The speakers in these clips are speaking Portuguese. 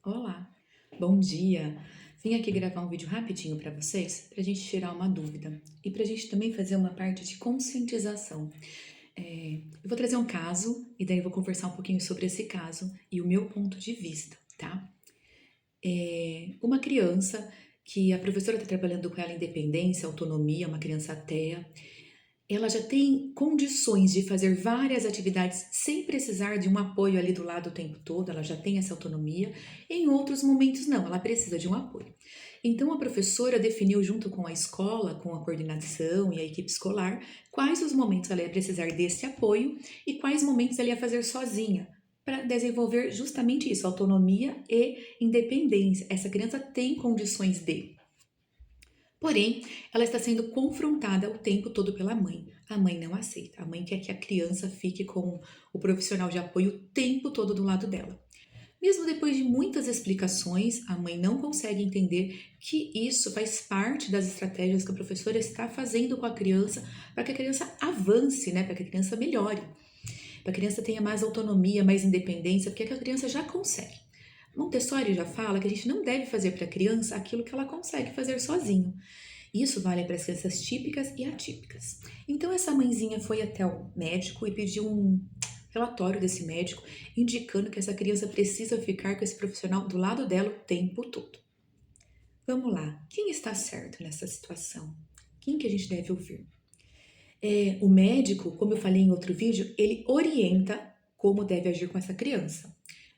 Olá, bom dia! Vim aqui gravar um vídeo rapidinho para vocês, para a gente tirar uma dúvida e para a gente também fazer uma parte de conscientização. Eu vou trazer um caso e daí eu vou conversar um pouquinho sobre esse caso e o meu ponto de vista, tá? Uma criança que a professora está trabalhando com ela independência, autonomia, uma criança ateia, ela já tem condições de fazer várias atividades sem precisar de um apoio ali do lado o tempo todo, ela já tem essa autonomia. Em outros momentos, não, ela precisa de um apoio. Então, a professora definiu, junto com a escola, com a coordenação e a equipe escolar, quais os momentos ela ia precisar desse apoio e quais momentos ela ia fazer sozinha, para desenvolver justamente isso, autonomia e independência. Essa criança tem condições de. Porém, ela está sendo confrontada o tempo todo pela mãe. A mãe não aceita. A mãe quer que a criança fique com o profissional de apoio o tempo todo do lado dela. Mesmo depois de muitas explicações, a mãe não consegue entender que isso faz parte das estratégias que a professora está fazendo com a criança para que a criança avance, né? Para que a criança melhore, para que a criança tenha mais autonomia, mais independência, porque a criança já consegue. Montessori já fala que a gente não deve fazer para a criança aquilo que ela consegue fazer sozinho. Isso vale para as crianças típicas e atípicas. Então, essa mãezinha foi até o médico e pediu um relatório desse médico indicando que essa criança precisa ficar com esse profissional do lado dela o tempo todo. Vamos lá, quem está certo nessa situação? Quem que a gente deve ouvir? O médico, como eu falei em outro vídeo, ele orienta como deve agir com essa criança.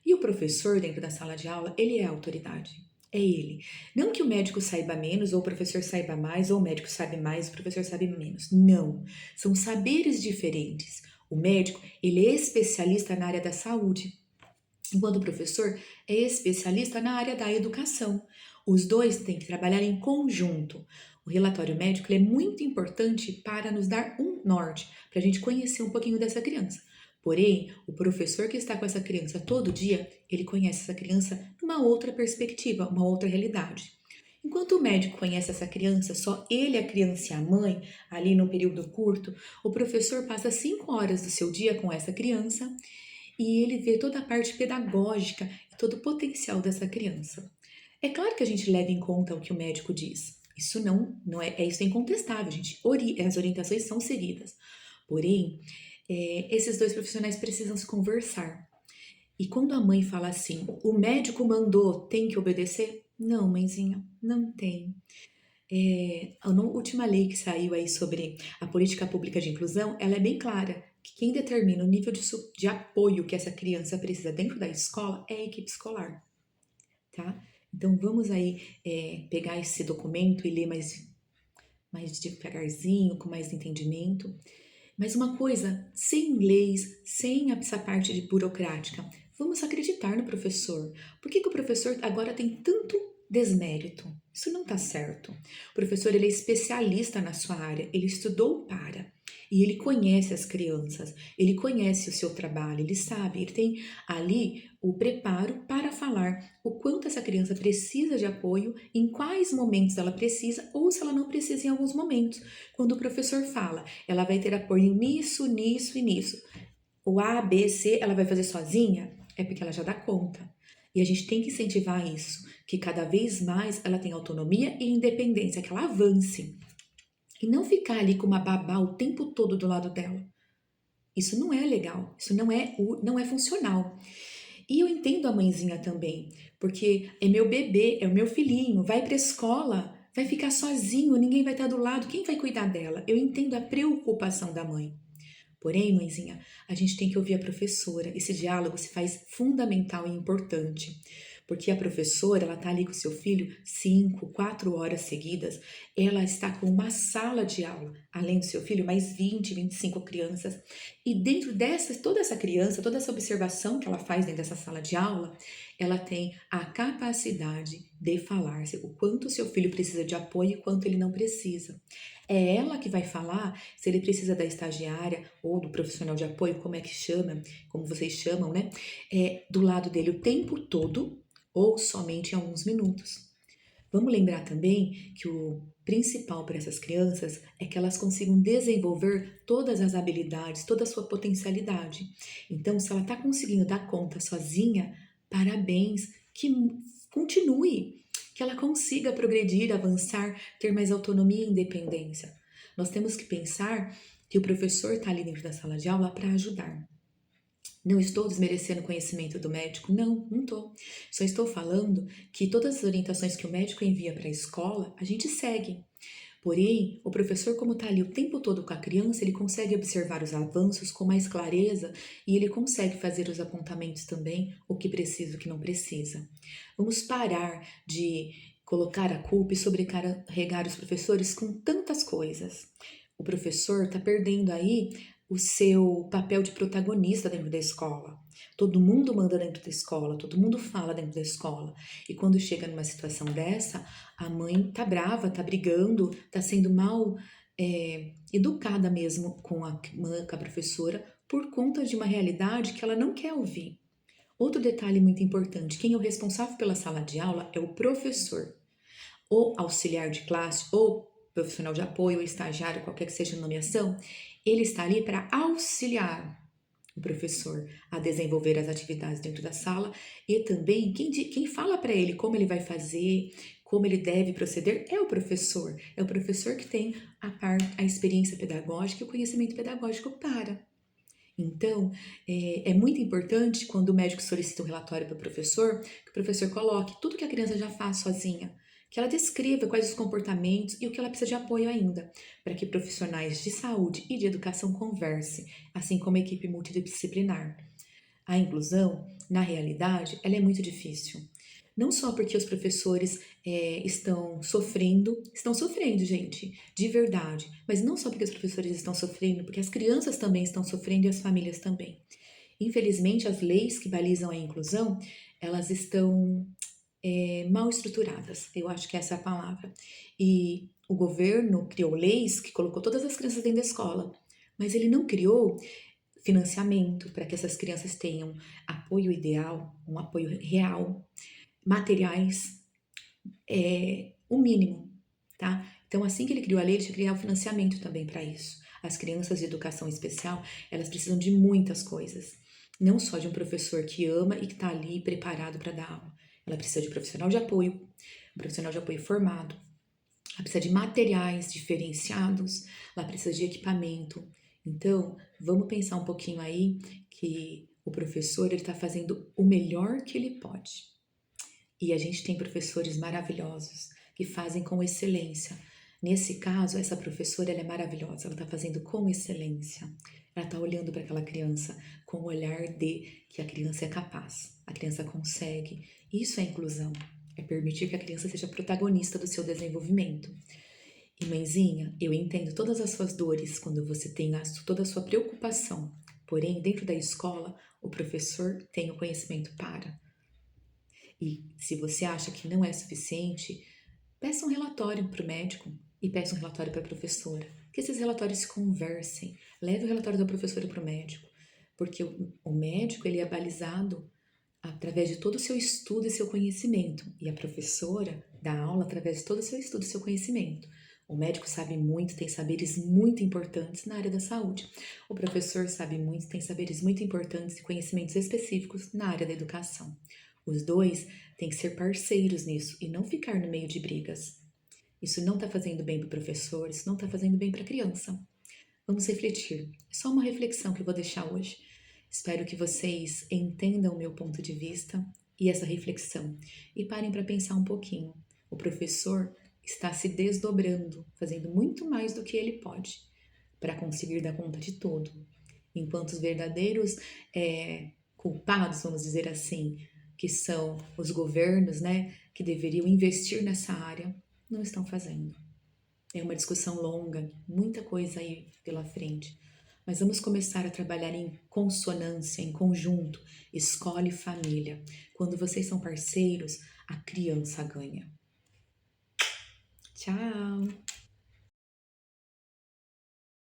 E o professor, dentro da sala de aula, ele é a autoridade. É ele. Não que o médico saiba menos, ou o professor saiba mais, ou o médico sabe mais, o professor sabe menos. Não. São saberes diferentes. O médico, ele é especialista na área da saúde, enquanto o professor é especialista na área da educação. Os dois têm que trabalhar em conjunto. O relatório médico é muito importante para nos dar um norte, para a gente conhecer um pouquinho dessa criança. Porém, o professor que está com essa criança todo dia, ele conhece essa criança numa outra perspectiva, uma outra realidade. Enquanto o médico conhece essa criança, só ele, a criança e a mãe, ali no período curto, o professor passa 5 horas do seu dia com essa criança e ele vê toda a parte pedagógica e todo o potencial dessa criança. É claro que a gente leva em conta o que o médico diz. Isso não é, isso é incontestável, as orientações são seguidas. Porém, esses dois profissionais precisam se conversar. E quando a mãe fala assim, o médico mandou, tem que obedecer? Não, mãezinha, não tem. A última lei que saiu aí sobre a política pública de inclusão, ela é bem clara, que quem determina o nível de apoio que essa criança precisa dentro da escola é a equipe escolar, tá? Então vamos aí pegar esse documento e ler mais devagarzinho, com mais entendimento. Mas uma coisa, sem leis, sem essa parte de burocrática, vamos acreditar no professor. Por que o professor agora tem tanto desmérito? Isso não está certo. O professor ele é especialista na sua área, ele estudou para. E ele conhece as crianças, ele conhece o seu trabalho, ele sabe, ele tem ali o preparo para falar o quanto essa criança precisa de apoio, em quais momentos ela precisa ou se ela não precisa em alguns momentos. Quando o professor fala, ela vai ter apoio nisso, nisso e nisso. O A, B, C, ela vai fazer sozinha? É porque ela já dá conta. E a gente tem que incentivar isso, que cada vez mais ela tenha autonomia e independência, que ela avance. E não ficar ali com uma babá o tempo todo do lado dela. Isso não é legal, isso não é funcional. E eu entendo a mãezinha também, porque é meu bebê, é o meu filhinho, vai para a escola, vai ficar sozinho, ninguém vai estar do lado, quem vai cuidar dela? Eu entendo a preocupação da mãe. Porém, mãezinha, a gente tem que ouvir a professora. Esse diálogo se faz fundamental e importante. Porque a professora, ela tá ali com o seu filho 5, 4 horas seguidas. Ela está com uma sala de aula, além do seu filho, mais 20, 25 crianças. E dentro toda essa criança, toda essa observação que ela faz dentro dessa sala de aula, ela tem a capacidade de falar o quanto o seu filho precisa de apoio e quanto ele não precisa. É ela que vai falar se ele precisa da estagiária ou do profissional de apoio, como é que chama, como vocês chamam, né? Do lado dele o tempo todo ou somente em alguns minutos. Vamos lembrar também que o principal para essas crianças é que elas consigam desenvolver todas as habilidades, toda a sua potencialidade. Então, se ela está conseguindo dar conta sozinha, parabéns, que continue, que ela consiga progredir, avançar, ter mais autonomia e independência. Nós temos que pensar que o professor está ali dentro da sala de aula para ajudar. Não estou desmerecendo o conhecimento do médico, não estou. Só estou falando que todas as orientações que o médico envia para a escola, a gente segue. Porém, o professor, como está ali o tempo todo com a criança, ele consegue observar os avanços com mais clareza e ele consegue fazer os apontamentos também, o que precisa e o que não precisa. Vamos parar de colocar a culpa e sobrecarregar os professores com tantas coisas. O professor está perdendo aí o seu papel de protagonista dentro da escola. Todo mundo manda dentro da escola, todo mundo fala dentro da escola. E quando chega numa situação dessa, a mãe tá brava, tá brigando, tá sendo mal educada mesmo com com a professora por conta de uma realidade que ela não quer ouvir. Outro detalhe muito importante: quem é o responsável pela sala de aula é o professor. O auxiliar de classe, ou profissional de apoio, ou estagiário, qualquer que seja a nomeação, ele está ali para auxiliar o professor a desenvolver as atividades dentro da sala e também quem fala para ele como ele vai fazer, como ele deve proceder é o professor. É o professor que tem a experiência pedagógica e o conhecimento pedagógico para. Então, é muito importante quando o médico solicita um relatório para o professor, que o professor coloque tudo que a criança já faz sozinha, que ela descreva quais os comportamentos e o que ela precisa de apoio ainda, para que profissionais de saúde e de educação conversem, assim como a equipe multidisciplinar. A inclusão, na realidade, ela é muito difícil. Não só porque os professores estão sofrendo, gente, de verdade, mas não só porque os professores estão sofrendo, porque as crianças também estão sofrendo e as famílias também. Infelizmente, as leis que balizam a inclusão, elas estão mal estruturadas, eu acho que essa é a palavra. E o governo criou leis que colocou todas as crianças dentro da escola, mas ele não criou financiamento para que essas crianças tenham apoio ideal, um apoio real, materiais, o mínimo, tá? Então, assim que ele criou a lei, ele tinha que criar o financiamento também para isso. As crianças de educação especial, elas precisam de muitas coisas. Não só de um professor que ama e que está ali preparado para dar aula. Ela precisa de profissional de apoio, um profissional de apoio formado. Ela precisa de materiais diferenciados, ela precisa de equipamento. Então, vamos pensar um pouquinho aí que o professor ele está fazendo o melhor que ele pode. E a gente tem professores maravilhosos que fazem com excelência. Nesse caso, essa professora ela é maravilhosa, ela está fazendo com excelência. Ela está olhando para aquela criança com o olhar de que a criança é capaz, a criança consegue. Isso é inclusão, é permitir que a criança seja protagonista do seu desenvolvimento. E mãezinha, eu entendo todas as suas dores quando você tem toda a sua preocupação. Porém, dentro da escola, o professor tem o conhecimento para. E se você acha que não é suficiente, peça um relatório para o médico e peça um relatório para a professora. Que esses relatórios se conversem. Leve o relatório da professora para o médico. Porque o médico ele é balizado através de todo o seu estudo e seu conhecimento. E a professora dá aula através de todo o seu estudo e seu conhecimento. O médico sabe muito, tem saberes muito importantes na área da saúde. O professor sabe muito, tem saberes muito importantes e conhecimentos específicos na área da educação. Os dois têm que ser parceiros nisso e não ficar no meio de brigas. Isso não está fazendo bem para o professor, isso não está fazendo bem para a criança. Vamos refletir. É só uma reflexão que eu vou deixar hoje. Espero que vocês entendam o meu ponto de vista e essa reflexão e parem para pensar um pouquinho. O professor está se desdobrando, fazendo muito mais do que ele pode para conseguir dar conta de tudo. Enquanto os verdadeiros culpados, vamos dizer assim, que são os governos, né, que deveriam investir nessa área, não estão fazendo. É uma discussão longa, muita coisa aí pela frente. Mas vamos começar a trabalhar em consonância, em conjunto, escola e família. Quando vocês são parceiros, a criança ganha. Tchau!